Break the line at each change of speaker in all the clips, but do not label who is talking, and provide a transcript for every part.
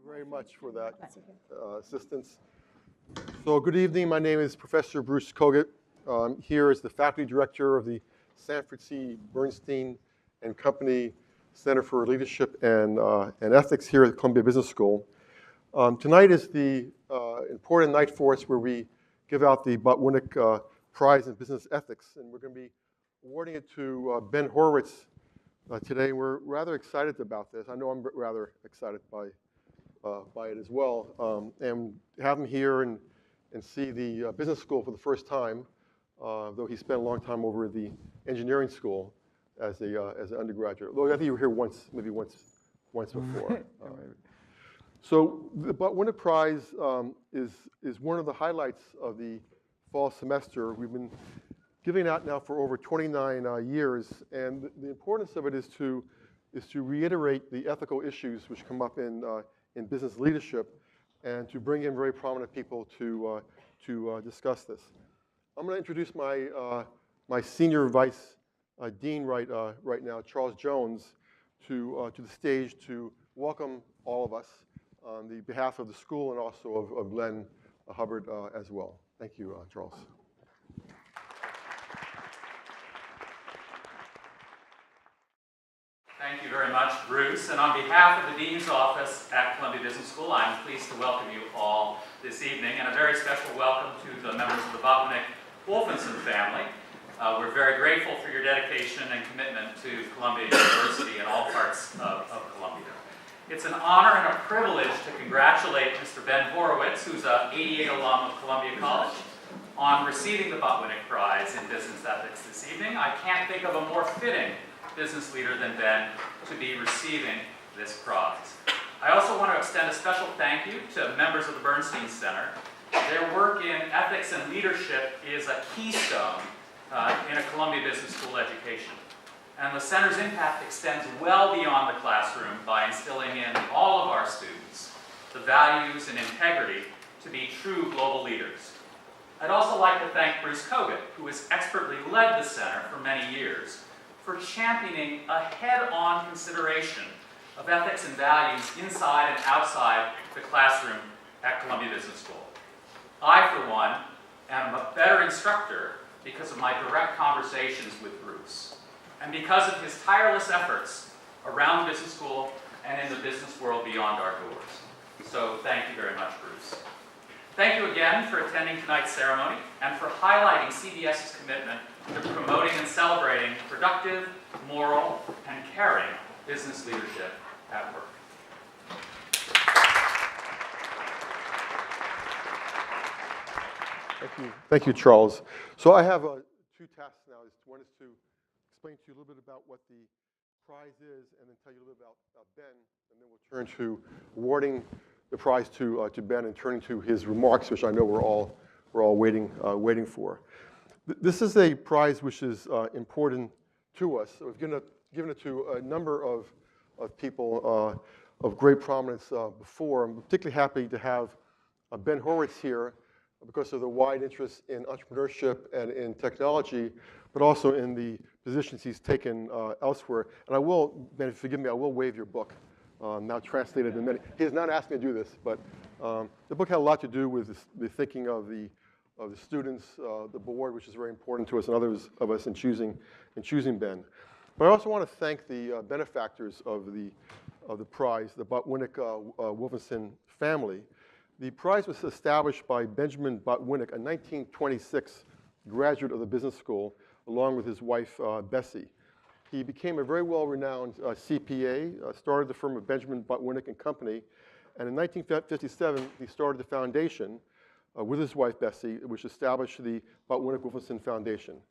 very much for that assistance. So good evening. My name is Professor Bruce KOGUT. I'm here as the faculty director of the Sanford Bernstein and Company Center for Leadership and Ethics here at Columbia Business School. Tonight is the important night for us where we give out the Botwinick Prize in Business Ethics, and we're going to be awarding it to Ben Horowitz today. We're rather excited about this. I know I'm rather excited by it as well. And have him here and see the business school for the first time, though he spent a long time over at the engineering school as an undergraduate. Though I think you were here maybe once before. So the Botwinick Prize is one of the highlights of the fall semester. We've been giving it out now for over 29 years, and the importance of it is to reiterate the ethical issues which come up in business leadership, and to bring in very prominent people to discuss this. I'm going to introduce my senior vice dean right now, Charles Jones, to the stage to welcome all of us on the behalf of the school and also of Glenn Hubbard as well. Thank you, Charles.
Thank you very much, Bruce. And on behalf of the Dean's Office at Columbia Business School, I'm pleased to welcome you all this evening, and a very special welcome to the members of the Botwinick-WOLFENSOHN family. We're very grateful for your dedication and commitment to Columbia University and all parts of Columbia. It's an honor and a privilege to congratulate Mr. Ben Horowitz, who's an '88 alum of Columbia College, on receiving the Botwinick Prize in Business Ethics this evening. I can't think of a more fitting business leader than Ben to be receiving this prize. I also want to extend a special thank you to members of the Bernstein Center. Their work in ethics and leadership is a keystone in a Columbia Business School education. And the center's impact extends well beyond the classroom by instilling in all of our students the values and integrity to be true global leaders. I'd also like to thank Bruce KOGUT, who has expertly led the center for many years, for championing a head-on consideration of ethics and values inside and outside the classroom at Columbia Business School. I, for one, am a better instructor because of my direct conversations with Bruce, and because of his tireless efforts around the business school and in the business world beyond our doors. So thank you very much, Bruce. Thank you again for attending tonight's ceremony and for highlighting CBS's commitment to promoting and celebrating productive, moral, and caring business leadership at work.
Thank you, Charles. So I have two tasks now. One is to explain to you a little bit about what the prize is, and then tell you a little bit about Ben, and then we'll turn to awarding the prize to Ben and turning to his remarks, which I know we're all waiting for. This is a prize which is important to us. So we've given it to a number of people of great prominence before. I'm particularly happy to have Ben Horowitz here because of the wide interest in entrepreneurship and in technology, but also in the positions he's taken elsewhere. And I will, Ben, forgive me, I will waive your book, now translated in many. He has not asked me to do this, but the book had a lot to do with the thinking of the students, the board, which is very important to us, and others of us in choosing Ben. But I also want to thank the benefactors of the prize, the Botwinick-WOLFENSOHN family. The prize was established by Benjamin Botwinick, a 1926 graduate of the business school, along with his wife, Bessie. He became a very well-renowned CPA, started the firm of Benjamin Botwinick and Company, and in 1957, he started the foundation with his wife, Bessie, which established the Botwinick-WOLFENSOHN Foundation.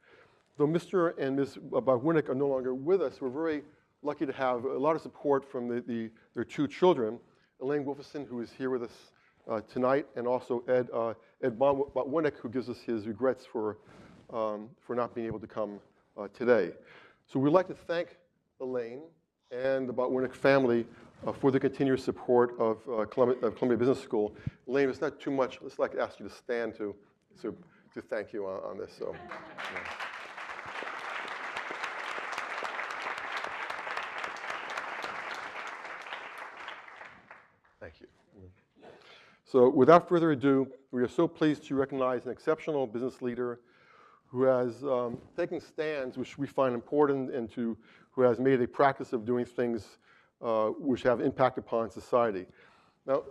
Though Mr. and Ms. Botwinick are no longer with us, we're very lucky to have a lot of support from their two children, ELAINE WOLFENSOHN, who is here with us tonight, and also Ed Botwinick, who gives us his regrets for not being able to come today. So we'd like to thank ELAINE and the Botwinick family for the continuous support of Columbia Business School. ELAINE, it's not too much. Let's like to ask you to stand to thank you on this. So. Yeah. Thank you. So without further ado, we are so pleased to recognize an exceptional business leader who has taken stands which we find important and who has made a practice of doing things which have impact upon society. Now,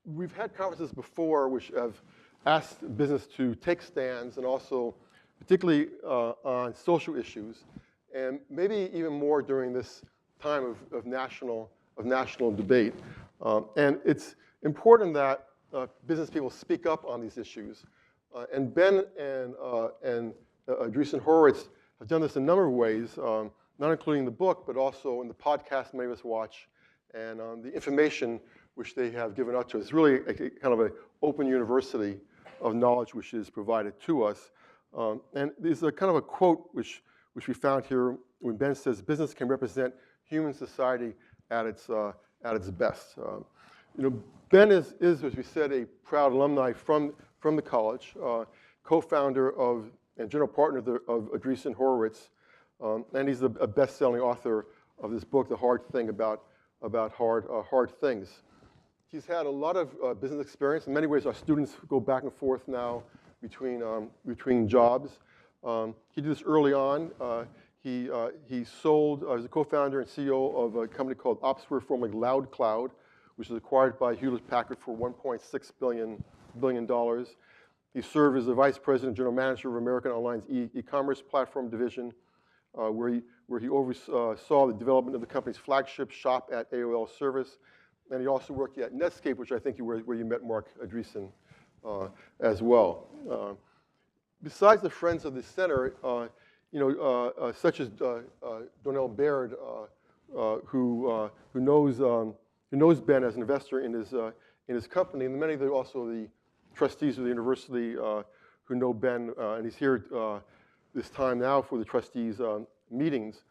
we've had conferences before which have asked business to take stands and also particularly on social issues, and maybe even more during this time of national debate. And it's important that business people speak up on these issues. And Ben and Andreessen Horowitz have done this in a number of ways, not including the book, but also in the podcast many of us watch, and the information which they have given out to us. It's really kind of an open university of knowledge which is provided to us. And there's a kind of a quote which we found here when Ben says, "Business can represent human society at its best." Ben is, as we said, a proud alumni from the college, co-founder and general partner of Andreessen Horowitz, and he's a best-selling author of this book, The Hard Thing, about hard things. He's had a lot of business experience. In many ways, our students go back and forth now between jobs. He did this early on. He sold, as a co-founder and CEO of a company called Opsware, formerly Loud Cloud, which was acquired by Hewlett-Packard for $1.6 billion. He served as the vice president and general manager of American Online's e-commerce platform division, where he oversaw the development of the company's flagship Shop at AOL service. And he also worked at Netscape, which I think where you met Mark Andreessen as well. Besides the friends of the center, such as Donnell Baird, who knows Ben as an investor in his company, and many of the trustees of the university who know Ben, and he's here this time now for the trustees' meetings.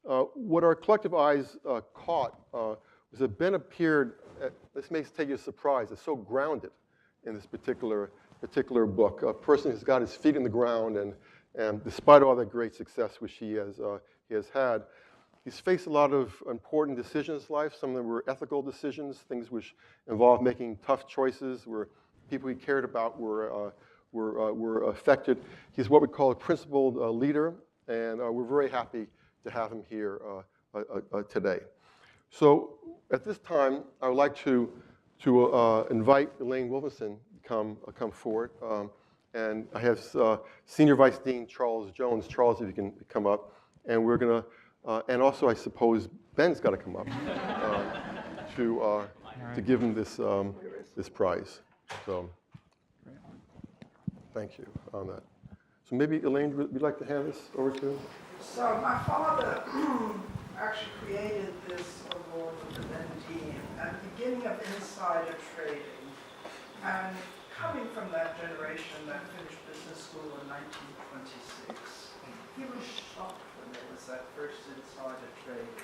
What our collective eyes caught was that Ben appeared, this may take you as a surprise, is so grounded in this particular book. A person who's got his feet in the ground, and despite all the great success which he has had, he's faced a lot of important decisions in life. Some of them were ethical decisions, things which involved making tough choices, where people he cared about were affected. He's what we call a principled leader, and we're very happy to have him here today. So at this time, I would like to invite ELAINE Wolfensohn to come forward. And I have Senior Vice Dean Charles Jones. Charles, if you can come up. And we're going to, and also I suppose Ben's got to come up to give him this prize. So thank you on that. So maybe ELAINE, would you like to hand this over to?
So my father actually created this award with the Ben team at the beginning of insider trading. And coming from that generation that finished business school in 1926, he was shocked when there was that first insider trading.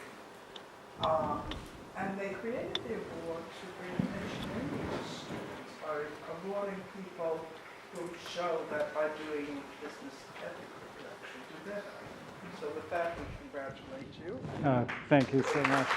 And they created the award to bring attention to students by awarding people who show that by doing business ethically, you actually do better. So with that, we congratulate you.
Thank you so much.